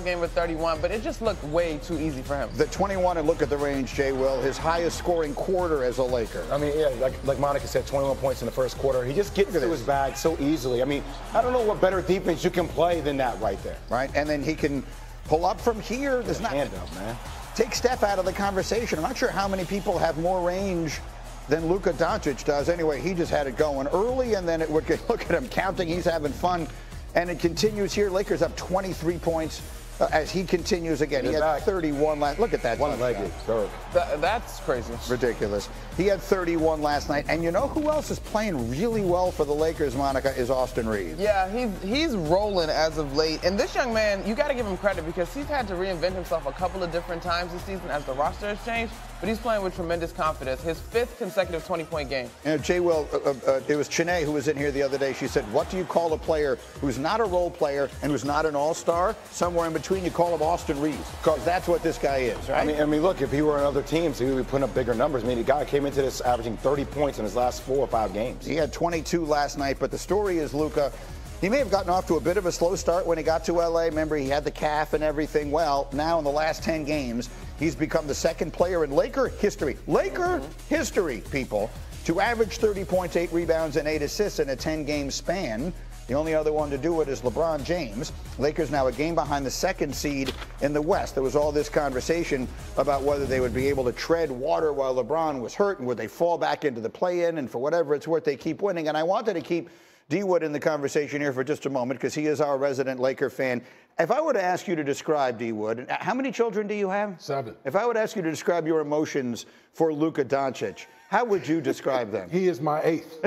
game with 31, but it just looked way too easy for him. The 21, and look at the range, Jay Will, his highest scoring quarter as a Laker. I mean, yeah, like Monica said, 21 points in the first quarter. He just gets to his bag so easily. I mean, I don't know what better defense you can play than that right there. Right, and then he can pull up from here. There's not hand up, man. Take Steph out of the conversation. I'm not sure how many people have more range than Luka Doncic does. Anyway, he just had it going early, and then it would get, look at him counting. He's having fun, and it continues here. Lakers up 23 points as he continues again. He had 31 last. Look at that. One-legged. That's crazy. Ridiculous. He had 31 last night, and you know who else is playing really well for the Lakers, Monica, is Austin Reeves. Yeah, he's rolling as of late. And this young man, you got to give him credit because he's had to reinvent himself a couple of different times this season as the roster has changed, but he's playing with tremendous confidence. His 5th consecutive 20-point game. You know, Jay Will, it was Chene who was in here the other day. She said, what do you call a player who's not a role player and who's not an all-star? Somewhere in between, you call him Austin Reeves, because that's what this guy is, right? I mean, look, if he were on other teams, he would be putting up bigger numbers. I mean, the guy came into this averaging 30 points in his last 4 or 5 games. He had 22 last night, but the story is Luka. He may have gotten off to a bit of a slow start when he got to L.A. Remember, he had the calf and everything. Well, now in the last 10 games, he's become the second player in Laker history, people, to average 30 points, 8 rebounds, and 8 assists in a 10-game span. The only other one to do it is LeBron James. Lakers now a game behind the 2nd seed in the West. There was all this conversation about whether they would be able to tread water while LeBron was hurt, and would they fall back into the play-in, and for whatever it's worth, they keep winning. And I wanted to keep D. Wood in the conversation here for just a moment because he is our resident Laker fan. If I were to ask you to describe, D. Wood, how many children do you have? 7. If I would ask you to describe your emotions for Luka Doncic, how would you describe them? He is my 8th.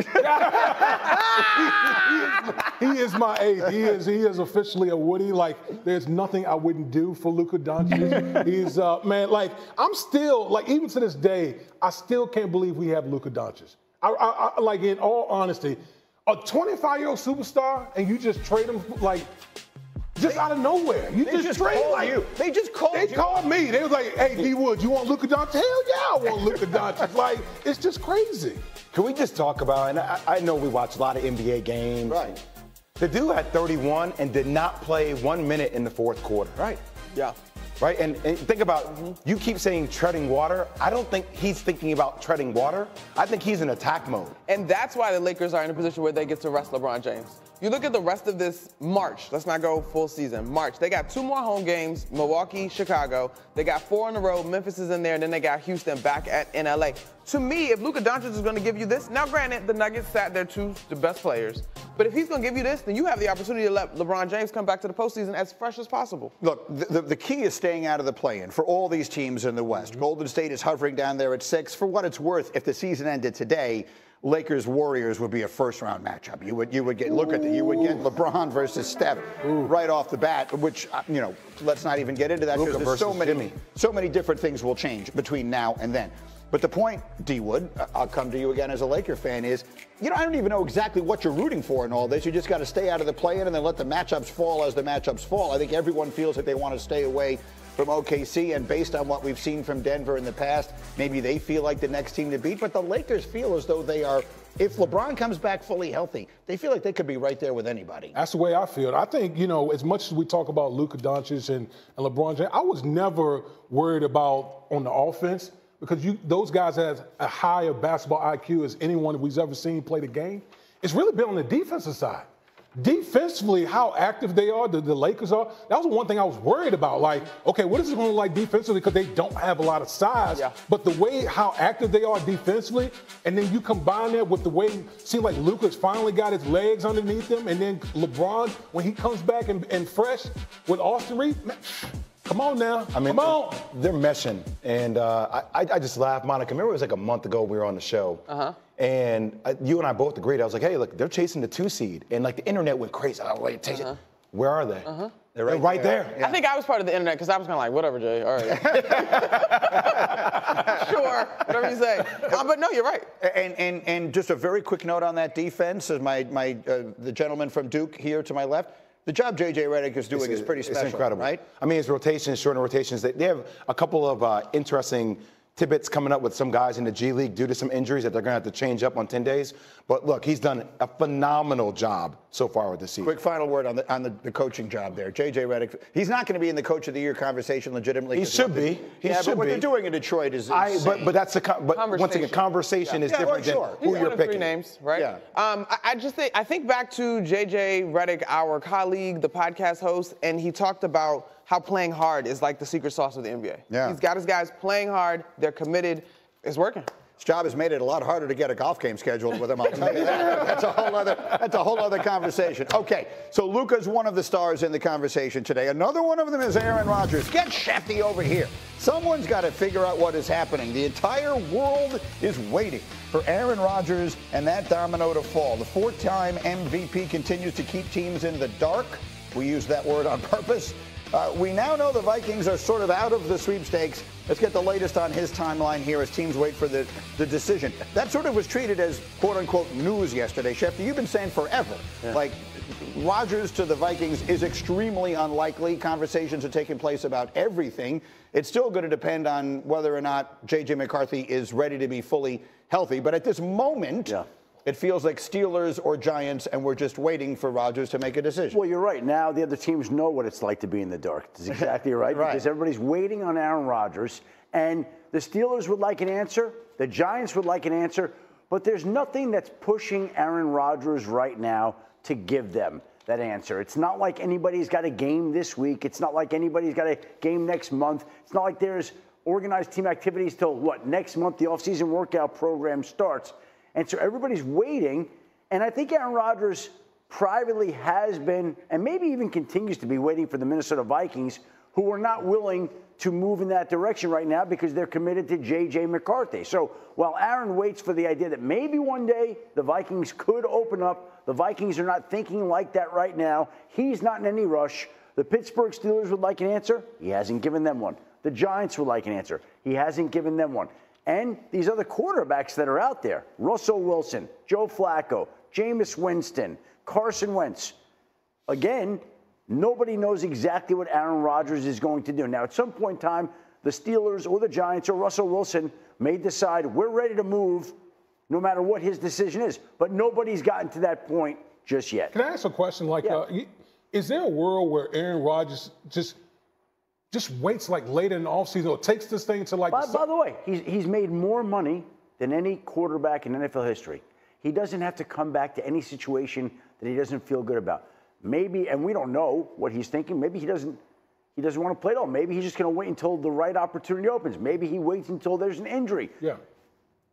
he is my 8th. He is officially a Woody. Like, there's nothing I wouldn't do for Luka Doncic. He's, man, like, I'm still, like, even to this day, I still can't believe we have Luka Doncic. I like, in all honesty, a 25-year-old superstar, and you just trade him, like, just out of nowhere. You just trade like you. They just called you. They called me. They was like, hey, D. Wood, you want Luka Doncic? Hell yeah, I want Luka Doncic. Like, it's just crazy. Can we just talk about, and I know we watch a lot of NBA games. Right. The dude had 31 and did not play 1 minute in the 4th quarter. Right. Yeah. Right, and think about, you keep saying treading water. I don't think he's thinking about treading water. I think he's in attack mode. And that's why the Lakers are in a position where they get to rest LeBron James. You look at the rest of this March. Let's not go full season. March. They got 2 more home games, Milwaukee, Chicago. They got 4 in a row. Memphis is in there, and then they got Houston back in LA. To me, if Luka Doncic is going to give you this, now granted, the Nuggets sat their 2 the best players. But if he's going to give you this, then you have the opportunity to let LeBron James come back to the postseason as fresh as possible. Look, the key is staying out of the play-in for all these teams in the West. Golden State is hovering down there at 6. For what it's worth, if the season ended today, Lakers-Warriors would be a first-round matchup. You would get you would get LeBron versus Steph right off the bat, which you know, let's not even get into that because there's so many different things will change between now and then. But the point, D. Wood, I'll come to you again as a Laker fan, is, you know, I don't even know exactly what you're rooting for in all this. You just got to stay out of the play-in and then let the matchups fall as the matchups fall. I think everyone feels that they want to stay away from OKC, and based on what we've seen from Denver in the past, maybe they feel like the next team to beat. But the Lakers feel as though they are, if LeBron comes back fully healthy, they feel like they could be right there with anybody. That's the way I feel. I think, you know, as much as we talk about Luka Doncic and LeBron James, I was never worried about on the offense because those guys have a higher basketball IQ as anyone we've ever seen play the game. It's really been on the defensive side. Defensively, how active they are, the Lakers are, that was the one thing I was worried about. Like, okay, what is it going to look like defensively? Because they don't have a lot of size. Yeah. But the way how active they are defensively, and then you combine that with the way it seems like Luka's finally got his legs underneath him, and then LeBron, when he comes back and fresh with Austin Reeves, man, come on now. I mean, come on. They're meshing. And I just laughed. Monica, remember it was like a month ago we were on the show. And you and I both agreed. I was like, hey, look, they're chasing the 2 seed. And like the internet went crazy. Oh, wait, where are they? They're right there. Yeah. I think I was part of the internet because I was kind of like, whatever, Jay. All right. Sure, whatever you say. But no, you're right. And just a very quick note on that defense, as the gentleman from Duke here to my left, the job J.J. Redick is doing is pretty special. It's incredible. Right? I mean, his rotations, shorter rotations. They have a couple of interesting Tibbetts coming up with some guys in the G League due to some injuries that they're going to have to change up on 10 days. But look, he's done a phenomenal job so far with this season. Quick final word on the coaching job there. J.J. Redick, he's not going to be in the Coach of the Year conversation legitimately. He should be. But what they're doing in Detroit is insane. But that's once again, conversation is different than who you're picking. 3 names, right? Yeah. I think back to J.J. Redick, our colleague, the podcast host, and he talked about how playing hard is like the secret sauce of the NBA. Yeah. He's got his guys playing hard. They're committed. It's working. His job has made it a lot harder to get a golf game scheduled with him. I'll tell you that. That's a whole other conversation. Okay, so Luka's one of the stars in the conversation today. Another one of them is Aaron Rodgers. Get Shefty over here. Someone's got to figure out what is happening. The entire world is waiting for Aaron Rodgers and that domino to fall. The 4-time MVP continues to keep teams in the dark. We use that word on purpose. We now know the Vikings are sort of out of the sweepstakes. Let's get the latest on his timeline here as teams wait for the decision. That sort of was treated as quote-unquote news yesterday. Shefty, you've been saying forever, like Rodgers to the Vikings is extremely unlikely. Conversations are taking place about everything. It's still going to depend on whether or not J.J. McCarthy is ready to be fully healthy. But at this moment, it feels like Steelers or Giants, and we're just waiting for Rodgers to make a decision. Well, you're right. Now the other teams know what it's like to be in the dark. That's exactly right. Because everybody's waiting on Aaron Rodgers. And the Steelers would like an answer. The Giants would like an answer. But there's nothing that's pushing Aaron Rodgers right now to give them that answer. It's not like anybody's got a game this week. It's not like anybody's got a game next month. It's not like there's organized team activities till, next month the offseason workout program starts. And so everybody's waiting, and I think Aaron Rodgers privately has been, and maybe even continues to be, waiting for the Minnesota Vikings, who are not willing to move in that direction right now because they're committed to J.J. McCarthy. So while Aaron waits for the idea that maybe one day the Vikings could open up, the Vikings are not thinking like that right now. He's not in any rush. The Pittsburgh Steelers would like an answer. He hasn't given them one. The Giants would like an answer. He hasn't given them one. And these other quarterbacks that are out there, Russell Wilson, Joe Flacco, Jameis Winston, Carson Wentz. Again, nobody knows exactly what Aaron Rodgers is going to do. Now, at some point in time, the Steelers or the Giants or Russell Wilson may decide we're ready to move no matter what his decision is. But nobody's gotten to that point just yet. Can I ask a question? Is there a world where Aaron Rodgers just waits later in the offseason or takes this thing to By the way, he's made more money than any quarterback in NFL history. He doesn't have to come back to any situation that he doesn't feel good about. Maybe, and we don't know what he's thinking, maybe he doesn't want to play at all. Maybe he's just going to wait until the right opportunity opens. Maybe he waits until there's an injury. Yeah.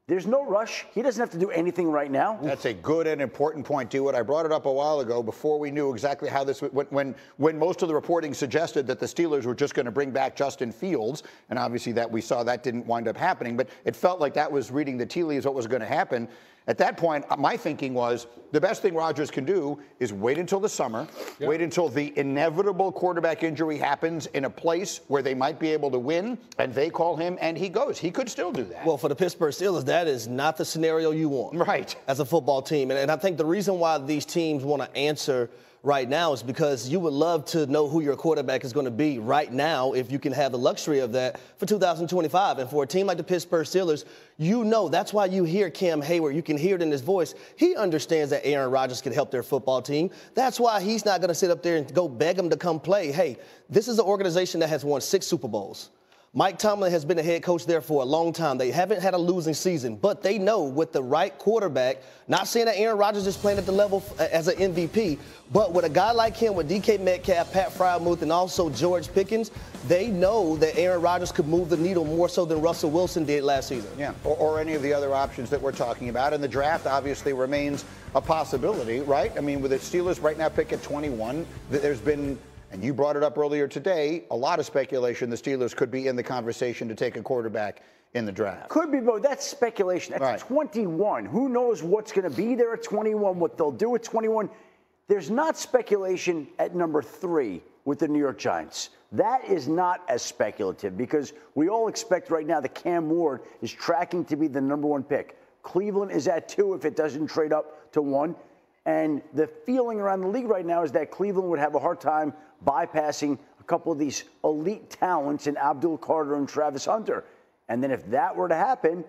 There's no rush. He doesn't have to do anything right now. That's a good and important point, Dewitt. I brought it up a while ago before we knew exactly how this when most of the reporting suggested that the Steelers were just going to bring back Justin Fields, and obviously that we saw that didn't wind up happening, but it felt like that was reading the tea leaves what was going to happen. At that point, my thinking was the best thing Rodgers can do is wait until the summer, wait until the inevitable quarterback injury happens in a place where they might be able to win, and they call him and he goes. He could still do that. Well, for the Pittsburgh Steelers, that is not the scenario you want. Right. As a football team. And I think the reason why these teams want to answer right now is because you would love to know who your quarterback is going to be right now if you can have the luxury of that for 2025. And for a team like the Pittsburgh Steelers, that's why you hear Cam Hayward. You can hear it in his voice. He understands that Aaron Rodgers can help their football team. That's why he's not going to sit up there and go beg him to come play. Hey, this is an organization that has won 6 Super Bowls. Mike Tomlin has been the head coach there for a long time. They haven't had a losing season, but they know with the right quarterback, not saying that Aaron Rodgers is playing at the level as an MVP, but with a guy like him, with DK Metcalf, Pat Freiermuth, and also George Pickens, they know that Aaron Rodgers could move the needle more so than Russell Wilson did last season. Yeah, or any of the other options that we're talking about. And the draft obviously remains a possibility, right? I mean, with the Steelers right now pick at 21, there's been, and you brought it up earlier today, a lot of speculation the Steelers could be in the conversation to take a quarterback in the draft. Could be, but that's speculation. That's 21. Who knows what's going to be there at 21, what they'll do at 21. There's not speculation at number 3 with the New York Giants. That is not as speculative because we all expect right now that Cam Ward is tracking to be the number 1 pick. Cleveland is at 2 if it doesn't trade up to 1. And the feeling around the league right now is that Cleveland would have a hard time bypassing a couple of these elite talents in Abdul Carter and Travis Hunter. And then if that were to happen,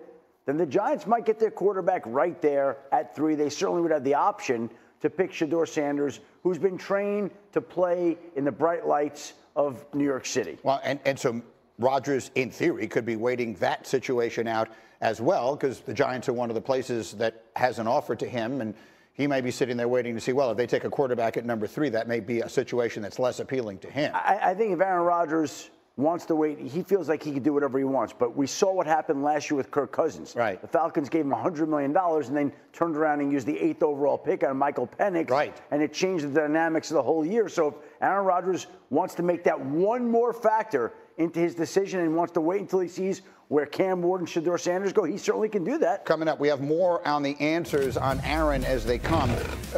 then the Giants might get their quarterback right there at 3. They certainly would have the option to pick Shedeur Sanders, who's been trained to play in the bright lights of New York City. Well, and so Rodgers, in theory, could be waiting that situation out as well, because the Giants are one of the places that has an offer to him, and he may be sitting there waiting to see, well, if they take a quarterback at number 3, that may be a situation that's less appealing to him. I think if Aaron Rodgers wants to wait, he feels like he can do whatever he wants. But we saw what happened last year with Kirk Cousins. Right. The Falcons gave him $100 million and then turned around and used the 8th overall pick on Michael Penix. Right. And it changed the dynamics of the whole year. So if Aaron Rodgers wants to make that one more factor into his decision and wants to wait until he sees where Cam Ward and Shedeur Sanders go, he certainly can do that. Coming up, we have more on the answers on Aaron as they come.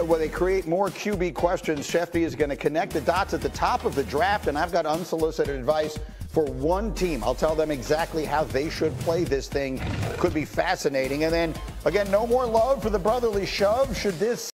When they create more QB questions, Shefty is going to connect the dots at the top of the draft, and I've got unsolicited advice for one team. I'll tell them exactly how they should play this thing. Could be fascinating. And then, again, no more love for the brotherly shove. Should this